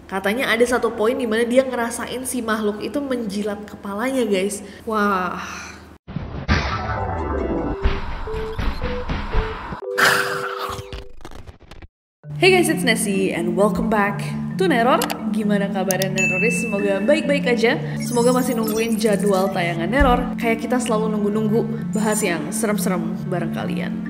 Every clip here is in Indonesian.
Katanya ada satu poin dimana dia ngerasain si makhluk itu menjilat kepalanya guys. Wah. Hey guys, it's Nessie and welcome back to Neror. Gimana kabarnya Neroris? Semoga baik-baik aja. Semoga masih nungguin jadwal tayangan Neror. Kayak kita selalu nunggu-nunggu bahas yang serem-serem bareng kalian.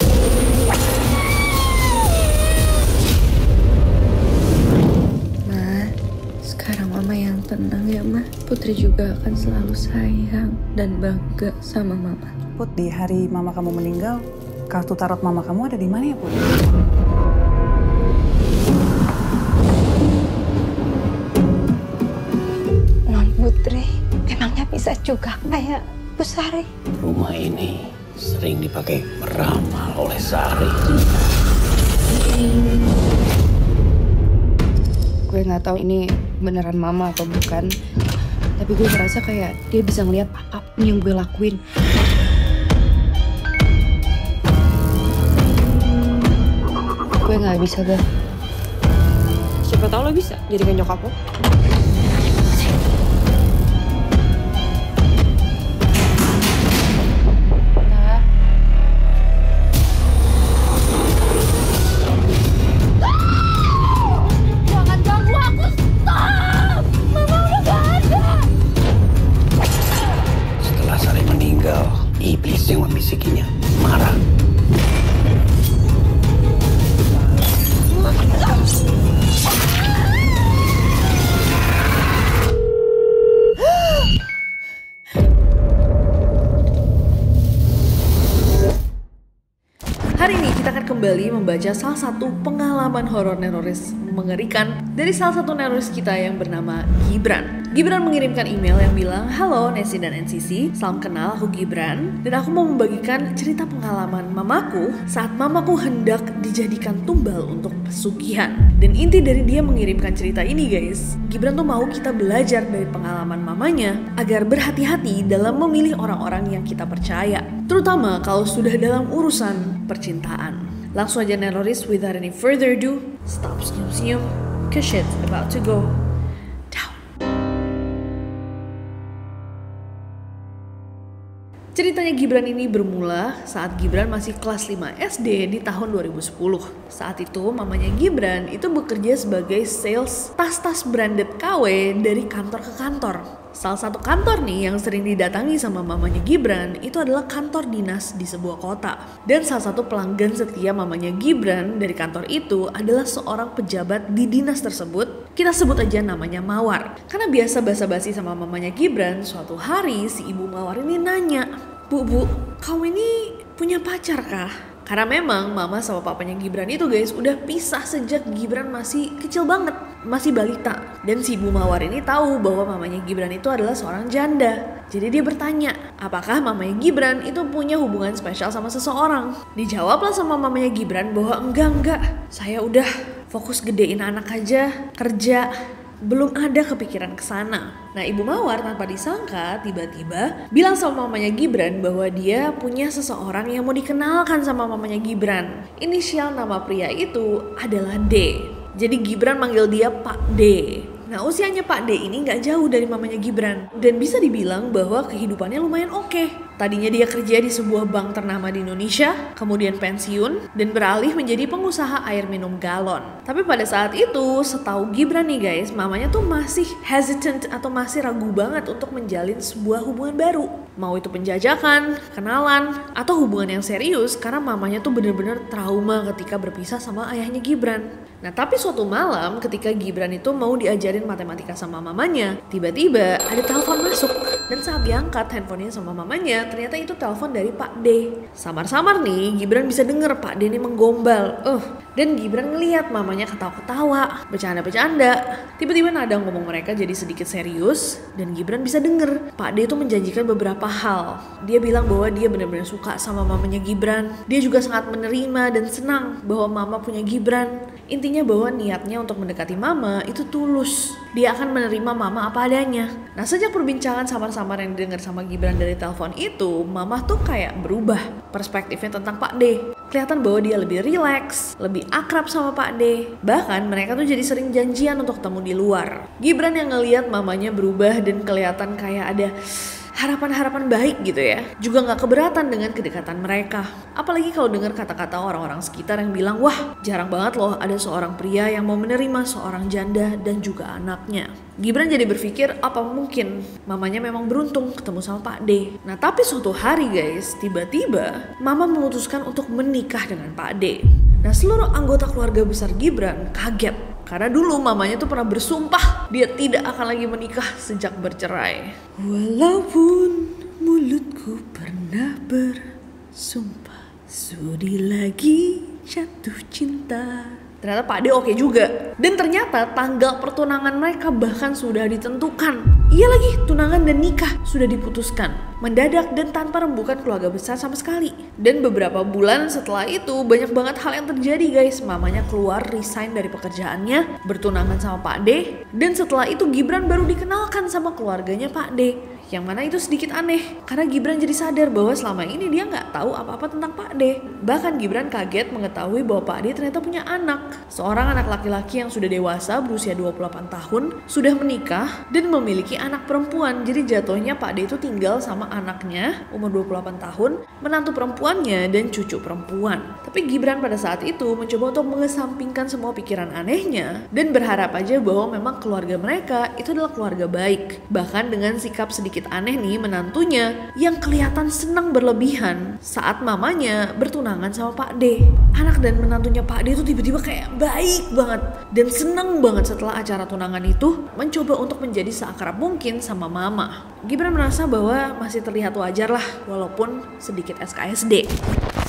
Sekarang mama yang tenang ya ma. Putri juga akan selalu sayang dan bangga sama mama. Put, di hari mama kamu meninggal, kartu tarot mama kamu ada di mana ya Put? Putri, emangnya bisa juga kayak Bu Sari? Rumah ini sering dipakai meramal oleh Sari. Gue nggak tahu ini beneran mama atau bukan, tapi gue ngerasa kayak dia bisa ngeliat apapun yang gue lakuin. Gue nggak bisa deh. Siapa tahu lo bisa jadi nyokap lo. Iblis yang membisikinya marah. Hari ini kita akan kembali membaca salah satu pengalaman horor Neroris mengerikan dari salah satu Neroris kita yang bernama Gibran. Gibran mengirimkan email yang bilang, "Halo Nessie dan NCC, salam kenal, aku Gibran dan aku mau membagikan cerita pengalaman mamaku saat mamaku hendak dijadikan tumbal untuk pesugihan." Dan inti dari dia mengirimkan cerita ini guys, Gibran tuh mau kita belajar dari pengalaman mamanya agar berhati-hati dalam memilih orang-orang yang kita percaya, terutama kalau sudah dalam urusan percintaan. Langsung aja Neroris, without any further ado, stop senyum-senyum, cause shit's about to go. Ceritanya Gibran ini bermula saat Gibran masih kelas 5 SD di tahun 2010. Saat itu mamanya Gibran itu bekerja sebagai sales tas-tas branded KW dari kantor ke kantor. Salah satu kantor nih yang sering didatangi sama mamanya Gibran itu adalah kantor dinas di sebuah kota. Dan salah satu pelanggan setia mamanya Gibran dari kantor itu adalah seorang pejabat di dinas tersebut. Kita sebut aja namanya Mawar. Karena biasa basa-basi sama mamanya Gibran, suatu hari si ibu Mawar ini nanya, Bu, kamu ini punya pacar kah? Karena memang mama sama papanya Gibran itu guys udah pisah sejak Gibran masih kecil banget, masih balita. Dan si ibu Mawar ini tahu bahwa mamanya Gibran itu adalah seorang janda. Jadi dia bertanya, apakah mamanya Gibran itu punya hubungan spesial sama seseorang? Dijawablah sama mamanya Gibran bahwa enggak, saya udah fokus gedein anak aja, kerja. Belum ada kepikiran ke sana. Nah, Ibu Mawar tanpa disangka tiba-tiba bilang sama mamanya Gibran bahwa dia punya seseorang yang mau dikenalkan sama mamanya Gibran. Inisial nama pria itu adalah D. Jadi Gibran manggil dia Pak D. Nah, usianya Pak D ini gak jauh dari mamanya Gibran. Dan bisa dibilang bahwa kehidupannya lumayan oke. Tadinya dia kerja di sebuah bank ternama di Indonesia, kemudian pensiun, dan beralih menjadi pengusaha air minum galon. Tapi pada saat itu, setahu Gibran nih guys, mamanya tuh masih hesitant atau masih ragu banget untuk menjalin sebuah hubungan baru. Mau itu penjajakan, kenalan, atau hubungan yang serius karena mamanya tuh bener-bener trauma ketika berpisah sama ayahnya Gibran. Nah, tapi suatu malam ketika Gibran itu mau diajarin matematika sama mamanya, tiba-tiba ada telepon masuk. Dan saat diangkat handphonenya sama mamanya, ternyata itu telepon dari Pak D. Samar-samar nih, Gibran bisa denger Pak D ini menggombal. Dan Gibran ngelihat mamanya ketawa-ketawa, bercanda-bercanda. Tiba-tiba nada ngomong mereka jadi sedikit serius, dan Gibran bisa denger Pak D itu menjanjikan beberapa hal. Dia bilang bahwa dia benar-benar suka sama mamanya Gibran. Dia juga sangat menerima dan senang bahwa mama punya Gibran. Intinya bahwa niatnya untuk mendekati mama itu tulus. Dia akan menerima mama apa adanya. Nah, sejak perbincangan samar-samar yang didengar sama Gibran dari telepon itu, mama tuh kayak berubah perspektifnya tentang Pak D. kelihatan bahwa dia lebih rileks, lebih akrab sama Pak D. Bahkan mereka tuh jadi sering janjian untuk ketemu di luar. Gibran yang ngelihat mamanya berubah dan kelihatan kayak ada harapan-harapan baik gitu ya, juga gak keberatan dengan kedekatan mereka. Apalagi kalau dengar kata-kata orang-orang sekitar yang bilang, wah jarang banget loh ada seorang pria yang mau menerima seorang janda dan juga anaknya. Gibran jadi berpikir apa mungkin mamanya memang beruntung ketemu sama Pak D. Nah tapi suatu hari guys, tiba-tiba mama memutuskan untuk menikah dengan Pak D. Nah seluruh anggota keluarga besar Gibran kaget. Karena dulu mamanya tuh pernah bersumpah dia tidak akan lagi menikah sejak bercerai. Walaupun mulutku pernah bersumpah, sudi lagi jatuh cinta. Ternyata Pak D oke juga. Dan ternyata tanggal pertunangan mereka bahkan sudah ditentukan. Iya lagi, tunangan dan nikah sudah diputuskan. Mendadak dan tanpa rembukan keluarga besar sama sekali. Dan beberapa bulan setelah itu banyak banget hal yang terjadi guys. Mamanya keluar resign dari pekerjaannya, bertunangan sama Pak D. Dan setelah itu Gibran baru dikenalkan sama keluarganya Pak D. Yang mana itu sedikit aneh, karena Gibran jadi sadar bahwa selama ini dia nggak tahu apa-apa tentang Pak D. Bahkan Gibran kaget mengetahui bahwa Pak D ternyata punya anak. Seorang anak laki-laki yang sudah dewasa berusia 28 tahun, sudah menikah dan memiliki anak perempuan. Jadi jatuhnya Pak D itu tinggal sama anaknya umur 28 tahun, menantu perempuannya dan cucu perempuan. Tapi Gibran pada saat itu mencoba untuk mengesampingkan semua pikiran anehnya dan berharap aja bahwa memang keluarga mereka itu adalah keluarga baik. Bahkan dengan sikap sedikit aneh nih menantunya yang kelihatan senang berlebihan saat mamanya bertunangan sama Pak D. Anak dan menantunya Pak D itu tiba-tiba kayak baik banget dan seneng banget setelah acara tunangan itu mencoba untuk menjadi seakrab mungkin sama mama. Gibran merasa bahwa masih terlihat wajar lah walaupun sedikit SKSD.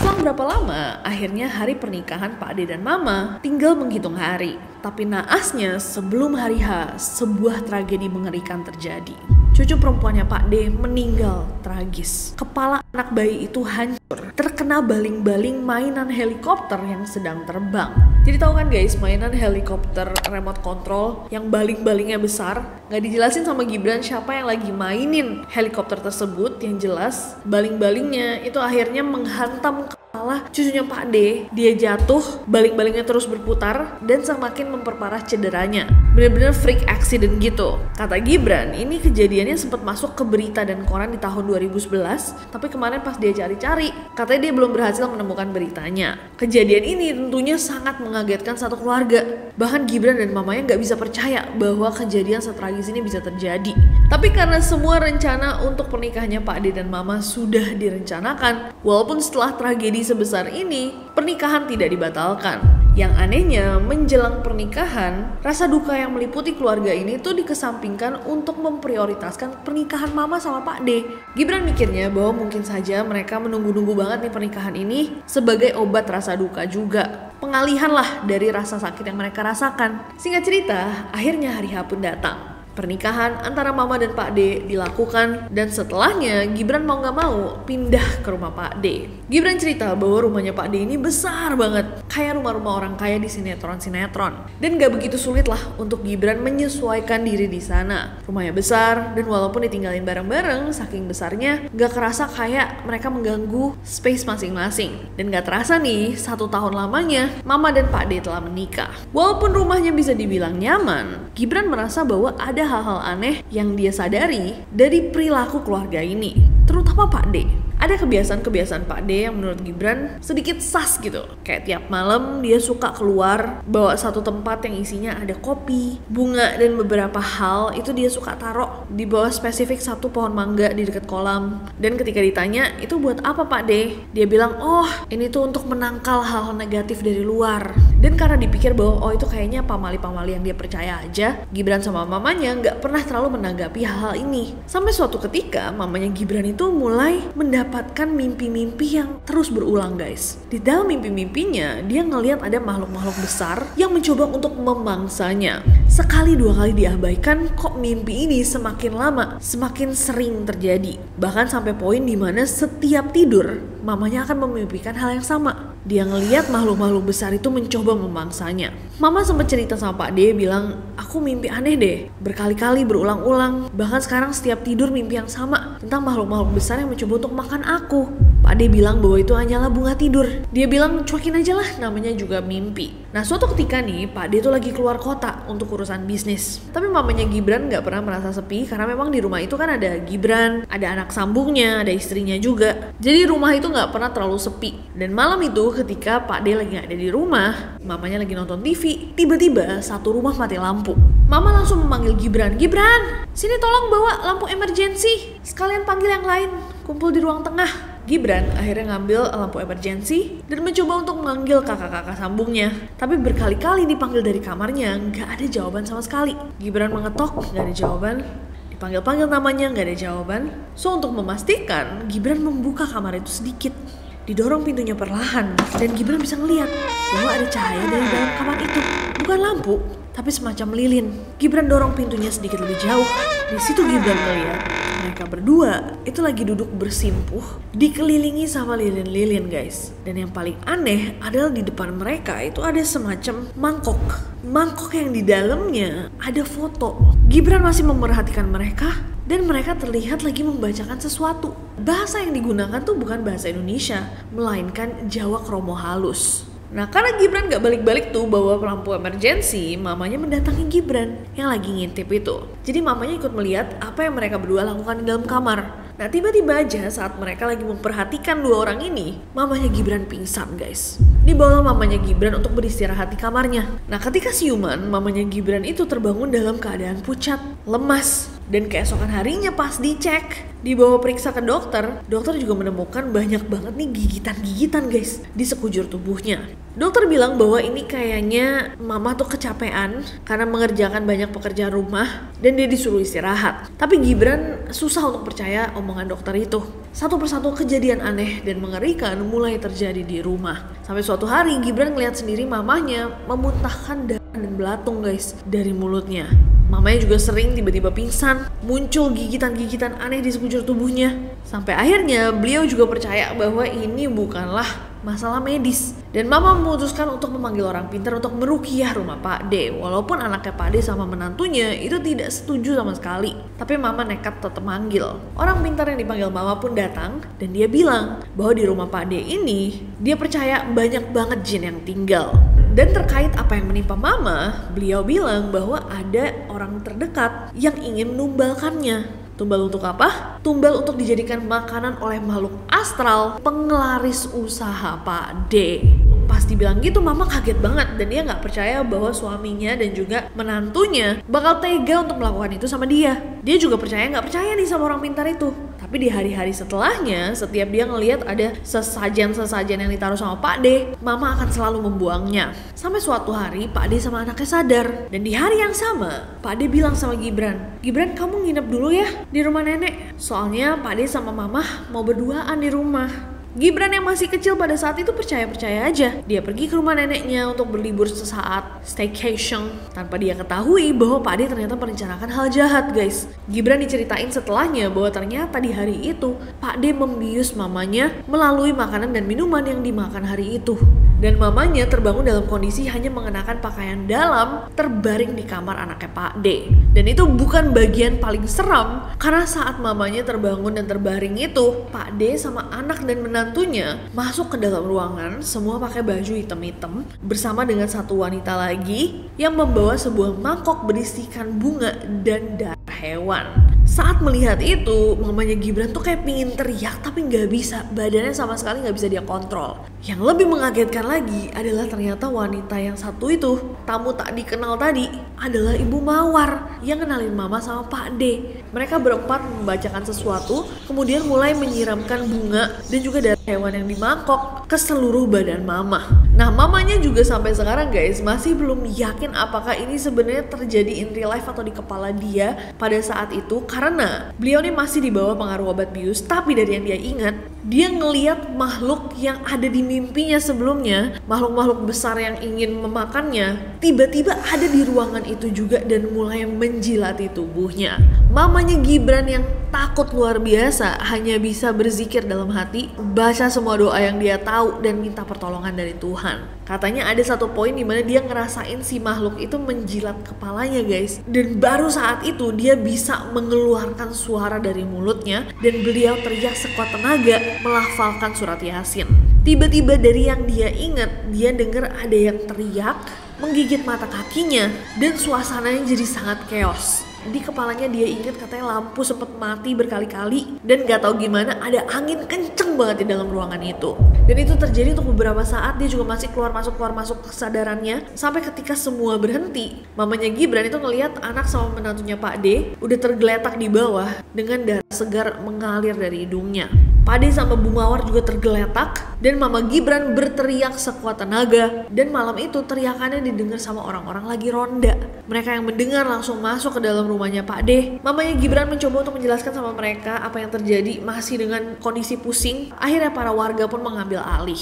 Selang berapa lama akhirnya hari pernikahan Pak D dan mama tinggal menghitung hari. Tapi naasnya sebelum hari H sebuah tragedi mengerikan terjadi. Cucu perempuannya Pak D meninggal tragis. Kepala anak bayi itu hancur, terkena baling-baling mainan helikopter yang sedang terbang. Jadi tahu kan guys, mainan helikopter remote control yang baling-balingnya besar. Gak dijelasin sama Gibran siapa yang lagi mainin helikopter tersebut. Yang jelas baling-balingnya itu akhirnya menghantam kepala cucunya Pak D. Dia jatuh, baling-balingnya terus berputar dan semakin memperparah cederanya. Bener-bener freak accident gitu. Kata Gibran, ini kejadiannya sempat masuk ke berita dan koran di tahun 2011, tapi kemarin pas dia cari-cari, katanya dia belum berhasil menemukan beritanya. Kejadian ini tentunya sangat mengagetkan satu keluarga. Bahkan Gibran dan mamanya nggak bisa percaya bahwa kejadian setragis ini bisa terjadi. Tapi karena semua rencana untuk pernikahannya Pak D dan mama sudah direncanakan, walaupun setelah tragedi sebesar ini, pernikahan tidak dibatalkan. Yang anehnya, menjelang pernikahan, rasa duka yang meliputi keluarga ini tuh dikesampingkan untuk memprioritaskan pernikahan mama sama Pak D. Gibran mikirnya bahwa mungkin saja mereka menunggu-nunggu banget nih pernikahan ini sebagai obat rasa duka juga. Pengalihan lah dari rasa sakit yang mereka rasakan. Singkat cerita, akhirnya hari H pun datang. Pernikahan antara mama dan Pak D dilakukan dan setelahnya Gibran mau gak mau pindah ke rumah Pak D. Gibran cerita bahwa rumahnya Pak D ini besar banget, kayak rumah-rumah orang kaya di sinetron-sinetron. Dan gak begitu sulit lah untuk Gibran menyesuaikan diri di sana. Rumahnya besar dan walaupun ditinggalin bareng-bareng, saking besarnya gak kerasa kayak mereka mengganggu space masing-masing. Dan gak terasa nih, 1 tahun lamanya mama dan Pak D telah menikah. Walaupun rumahnya bisa dibilang nyaman, Gibran merasa bahwa ada hal-hal aneh yang dia sadari dari perilaku keluarga ini, terutama Pak D. Ada kebiasaan-kebiasaan Pak D yang menurut Gibran sedikit sas gitu. Kayak tiap malam dia suka keluar, bawa satu tempat yang isinya ada kopi, bunga, dan beberapa hal itu dia suka taruh di bawah spesifik satu pohon mangga di dekat kolam. Dan ketika ditanya, itu buat apa Pak D? Dia bilang, oh ini tuh untuk menangkal hal-hal negatif dari luar. Dan karena dipikir bahwa oh itu kayaknya pamali-pamali yang dia percaya aja, Gibran sama mamanya nggak pernah terlalu menanggapi hal-hal ini. Sampai suatu ketika mamanya Gibran itu mulai mendapatkan mimpi-mimpi yang terus berulang guys. Di dalam mimpi-mimpinya dia ngelihat ada makhluk-makhluk besar yang mencoba untuk memangsanya. Sekali dua kali diabaikan, kok mimpi ini semakin lama semakin sering terjadi. Bahkan sampai poin dimana setiap tidur mamanya akan memimpikan hal yang sama. Dia ngelihat makhluk-makhluk besar itu mencoba memangsanya. Mama sempat cerita sama Pak D bilang, aku mimpi aneh deh, berkali-kali berulang-ulang. Bahkan sekarang setiap tidur mimpi yang sama tentang makhluk-makhluk besar yang mencoba untuk makan aku. Pak D bilang bahwa itu hanyalah bunga tidur. Dia bilang cuekin aja lah, namanya juga mimpi. Nah suatu ketika nih Pak D tuh lagi keluar kota untuk urusan bisnis. Tapi mamanya Gibran gak pernah merasa sepi karena memang di rumah itu kan ada Gibran, ada anak sambungnya, ada istrinya juga. Jadi rumah itu gak pernah terlalu sepi. Dan malam itu ketika Pak D lagi gak ada di rumah, mamanya lagi nonton TV, tiba-tiba satu rumah mati lampu. Mama langsung memanggil Gibran, "Gibran, sini tolong bawa lampu emergency. Sekalian panggil yang lain, kumpul di ruang tengah." Gibran akhirnya ngambil lampu emergency dan mencoba untuk memanggil kakak-kakak sambungnya. Tapi berkali-kali dipanggil dari kamarnya, nggak ada jawaban sama sekali. Gibran mengetok, nggak ada jawaban. Dipanggil-panggil namanya, nggak ada jawaban. So untuk memastikan, Gibran membuka kamar itu sedikit. Didorong pintunya perlahan dan Gibran bisa ngeliat bahwa ada cahaya dari dalam kamar itu. Bukan lampu, tapi semacam lilin. Gibran dorong pintunya sedikit lebih jauh. Di situ Gibran melihat mereka berdua itu lagi duduk bersimpuh dikelilingi sama lilin-lilin guys. Dan yang paling aneh adalah di depan mereka itu ada semacam mangkok. Mangkok yang di dalamnya ada foto. Gibran masih memerhatikan mereka dan mereka terlihat lagi membacakan sesuatu. Bahasa yang digunakan tuh bukan bahasa Indonesia, melainkan Jawa Kromo halus. Nah karena Gibran gak balik-balik tuh bawa lampu emergency, mamanya mendatangi Gibran yang lagi ngintip itu. Jadi mamanya ikut melihat apa yang mereka berdua lakukan di dalam kamar. Nah tiba-tiba aja saat mereka lagi memperhatikan dua orang ini, mamanya Gibran pingsan guys. Dibawa mamanya Gibran untuk beristirahat di kamarnya. Nah ketika siuman, mamanya Gibran itu terbangun dalam keadaan pucat, lemas. Dan keesokan harinya pas dicek, dibawa periksa ke dokter, dokter juga menemukan banyak banget nih gigitan-gigitan guys di sekujur tubuhnya. Dokter bilang bahwa ini kayaknya mama tuh kecapean karena mengerjakan banyak pekerjaan rumah dan dia disuruh istirahat. Tapi Gibran susah untuk percaya omongan dokter itu. Satu persatu kejadian aneh dan mengerikan mulai terjadi di rumah. Sampai suatu hari Gibran ngeliat sendiri mamahnya memuntahkan darah dan belatung guys dari mulutnya. Mamanya juga sering tiba-tiba pingsan, muncul gigitan-gigitan aneh di sekujur tubuhnya. Sampai akhirnya beliau juga percaya bahwa ini bukanlah masalah medis. Dan mama memutuskan untuk memanggil orang pintar untuk meruqyah rumah Pak D. Walaupun anaknya Pak D sama menantunya itu tidak setuju sama sekali. Tapi mama nekat tetap manggil. Orang pintar yang dipanggil mama pun datang dan dia bilang bahwa di rumah Pak D ini dia percaya banyak banget jin yang tinggal. Dan terkait apa yang menimpa mama, beliau bilang bahwa ada orang terdekat yang ingin menumbalkannya. Tumbal untuk apa? Tumbal untuk dijadikan makanan oleh makhluk astral penglaris usaha Pak D. Pas dibilang gitu mama kaget banget dan dia gak percaya bahwa suaminya dan juga menantunya bakal tega untuk melakukan itu sama dia. Dia juga gak percaya nih sama orang pintar itu. Tapi di hari-hari setelahnya, setiap dia ngelihat ada sesajen-sesajen yang ditaruh sama Pak D, mama akan selalu membuangnya. Sampai suatu hari Pak D sama anaknya sadar. Dan di hari yang sama, Pak D bilang sama Gibran, "Gibran kamu nginep dulu ya di rumah nenek. Soalnya Pak D sama mama mau berduaan di rumah." Gibran yang masih kecil pada saat itu percaya-percaya aja. Dia pergi ke rumah neneknya untuk berlibur sesaat, staycation, tanpa dia ketahui bahwa Pak D ternyata merencanakan hal jahat guys. Gibran diceritain setelahnya bahwa ternyata di hari itu Pak D membius mamanya melalui makanan dan minuman yang dimakan hari itu. Dan mamanya terbangun dalam kondisi hanya mengenakan pakaian dalam terbaring di kamar anaknya Pak D. Dan itu bukan bagian paling seram karena saat mamanya terbangun dan terbaring itu Pak D sama anak dan menantunya masuk ke dalam ruangan semua pakai baju hitam-hitam bersama dengan satu wanita lagi yang membawa sebuah mangkok berisikan bunga dan darah hewan. Saat melihat itu, mamanya Gibran tuh kayak pingin teriak tapi gak bisa. Badannya sama sekali gak bisa dia kontrol. Yang lebih mengagetkan lagi adalah ternyata wanita yang satu itu, tamu tak dikenal tadi, adalah Ibu Mawar yang kenalin mama sama Pak D. Mereka berempat membacakan sesuatu, kemudian mulai menyiramkan bunga dan juga darah hewan yang dimangkok ke seluruh badan mama. Nah mamanya juga sampai sekarang guys masih belum yakin apakah ini sebenarnya terjadi in real life atau di kepala dia pada saat itu. Karena beliau ini masih di bawah pengaruh obat bius, tapi dari yang dia ingat, dia ngeliat makhluk yang ada di mimpinya sebelumnya, makhluk-makhluk besar yang ingin memakannya, tiba-tiba ada di ruangan itu juga dan mulai menjilati tubuhnya. Mamanya Gibran yang takut luar biasa hanya bisa berzikir dalam hati, baca semua doa yang dia tahu dan minta pertolongan dari Tuhan. Katanya ada satu poin dimana dia ngerasain si makhluk itu menjilat kepalanya guys. Dan baru saat itu dia bisa mengeluarkan suara dari mulutnya dan beliau teriak sekuat tenaga melafalkan surat Yasin. Tiba-tiba dari yang dia ingat, dia dengar ada yang teriak, menggigit mata kakinya, dan suasananya jadi sangat chaos. Di kepalanya dia ingat katanya lampu sempat mati berkali-kali dan gak tahu gimana ada angin kenceng banget di dalam ruangan itu. Dan itu terjadi untuk beberapa saat, dia juga masih keluar masuk kesadarannya sampai ketika semua berhenti. Mamanya Gibran itu ngelihat anak sama menantunya Pak D udah tergeletak di bawah dengan darah segar mengalir dari hidungnya. Pak D sama Bu Mawar juga tergeletak dan Mama Gibran berteriak sekuat tenaga, dan malam itu teriakannya didengar sama orang-orang lagi ronda. Mereka yang mendengar langsung masuk ke dalam rumahnya Pak D. Mamanya Gibran mencoba untuk menjelaskan sama mereka apa yang terjadi, masih dengan kondisi pusing. Akhirnya para warga pun mengambil alih.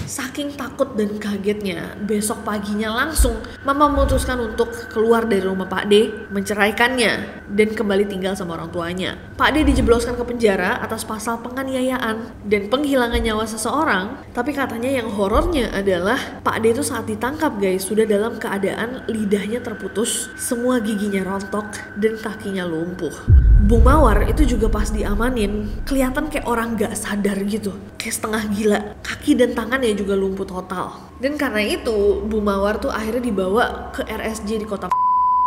Saking takut dan kagetnya, besok paginya langsung Mama memutuskan untuk keluar dari rumah Pak D, menceraikannya dan kembali tinggal sama orang tuanya. Pak D dijebloskan ke penjara atas pasal penganiayaan dan penghilangan nyawa seseorang. Tapi katanya yang horornya adalah Pak D itu saat ditangkap guys sudah dalam keadaan lidahnya terputus, semua giginya rontok dan kakinya lumpuh. Bu Mawar itu juga pas diamanin kelihatan kayak orang gak sadar gitu, kayak setengah gila, kaki dan tangannya juga lumpuh total. Dan karena itu Bu Mawar tuh akhirnya dibawa ke RSJ di kota.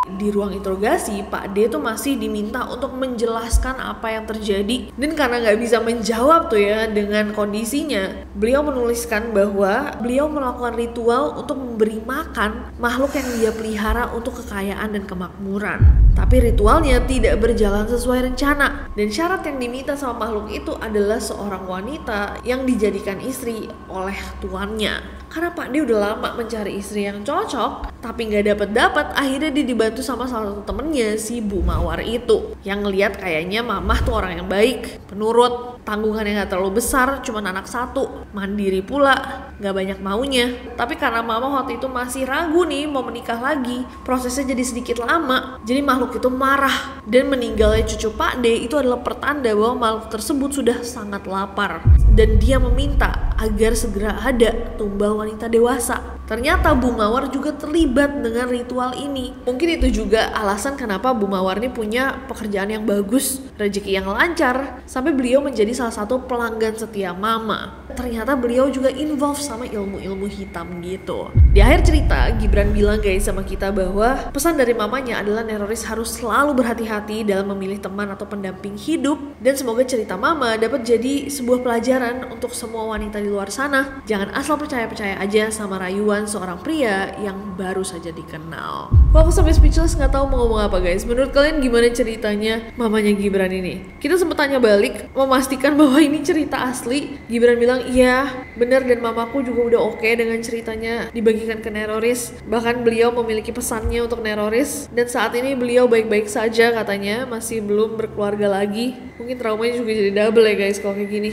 Di ruang interogasi, Pak D tuh masih diminta untuk menjelaskan apa yang terjadi. Dan karena nggak bisa menjawab tuh ya dengan kondisinya, beliau menuliskan bahwa beliau melakukan ritual untuk memberi makan makhluk yang dia pelihara untuk kekayaan dan kemakmuran. Tapi ritualnya tidak berjalan sesuai rencana. Dan syarat yang diminta sama makhluk itu adalah seorang wanita yang dijadikan istri oleh tuannya. Karena Pak D udah lama mencari istri yang cocok, tapi nggak dapet, akhirnya dia dibantu sama salah satu temennya si Bu Mawar itu, yang ngeliat kayaknya mamah tuh orang yang baik, penurut, tanggungannya nggak terlalu besar, cuman anak satu, mandiri pula, nggak banyak maunya. Tapi karena mama waktu itu masih ragu nih mau menikah lagi, prosesnya jadi sedikit lama. Jadi makhluk itu marah, dan meninggalnya cucu Pak D itu adalah pertanda bahwa makhluk tersebut sudah sangat lapar, dan dia meminta agar segera ada tumbal wanita dewasa. Ternyata Bu Mawar juga terlibat dengan ritual ini. Mungkin itu juga alasan kenapa Bu Mawar ini punya pekerjaan yang bagus, rezeki yang lancar, sampai beliau menjadi salah satu pelanggan setia Mama. Ternyata beliau juga involve sama ilmu-ilmu hitam gitu. Di akhir cerita, Gibran bilang guys sama kita bahwa pesan dari mamanya adalah Neroris harus selalu berhati-hati dalam memilih teman atau pendamping hidup. Dan semoga cerita Mama dapat jadi sebuah pelajaran untuk semua wanita di luar sana. Jangan asal percaya-percaya aja sama rayuan seorang pria yang baru saja dikenal. Wah, aku sampai speechless, nggak tahu mau ngomong apa guys. Menurut kalian gimana ceritanya mamanya Gibran ini? Kita sempat tanya balik, memastikan bahwa ini cerita asli. Gibran bilang iya, benar, dan mamaku juga udah oke dengan ceritanya dibagikan ke Neroris. Bahkan beliau memiliki pesannya untuk Neroris, dan saat ini beliau baik-baik saja katanya, masih belum berkeluarga lagi. Mungkin traumanya juga jadi double ya guys kalau kayak gini.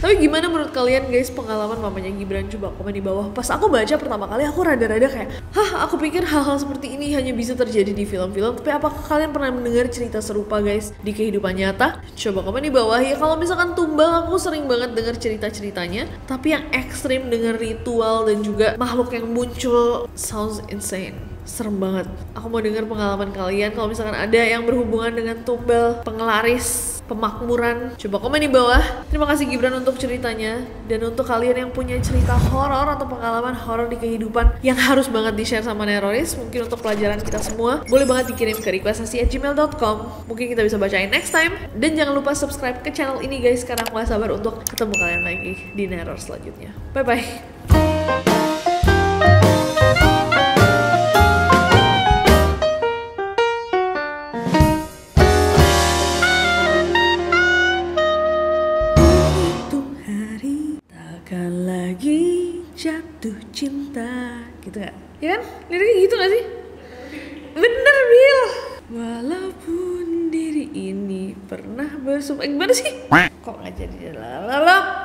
Tapi gimana menurut kalian guys pengalaman mamanya Gibran? Coba komen di bawah. Pas aku baca pertama kali aku rada-rada kayak, aku pikir hal-hal seperti ini hanya bisa terjadi di film-film. Tapi apakah kalian pernah mendengar cerita serupa guys di kehidupan nyata? Coba komen di bawah ya. Kalau misalkan tumbal, aku sering banget dengar cerita-ceritanya, tapi yang ekstrim dengan ritual dan juga makhluk yang muncul sounds insane. Serem banget. Aku mau dengar pengalaman kalian kalau misalkan ada yang berhubungan dengan tumbal, penglaris, pemakmuran. Coba komen di bawah. Terima kasih Gibran untuk ceritanya. Dan untuk kalian yang punya cerita horor atau pengalaman horor di kehidupan yang harus banget di-share sama Neroris, mungkin untuk pelajaran kita semua, boleh banget dikirim ke requestasi@gmail.com. Mungkin kita bisa bacain next time. Dan jangan lupa subscribe ke channel ini guys, karena aku gak sabar untuk ketemu kalian lagi di Neror selanjutnya. Bye-bye. Jatuh cinta gitu gak? Ya kan? Liriknya gitu gak sih? Bener Bil. Walaupun diri ini pernah bersumpah. Gimana sih? Kok gak jadi? Lalala.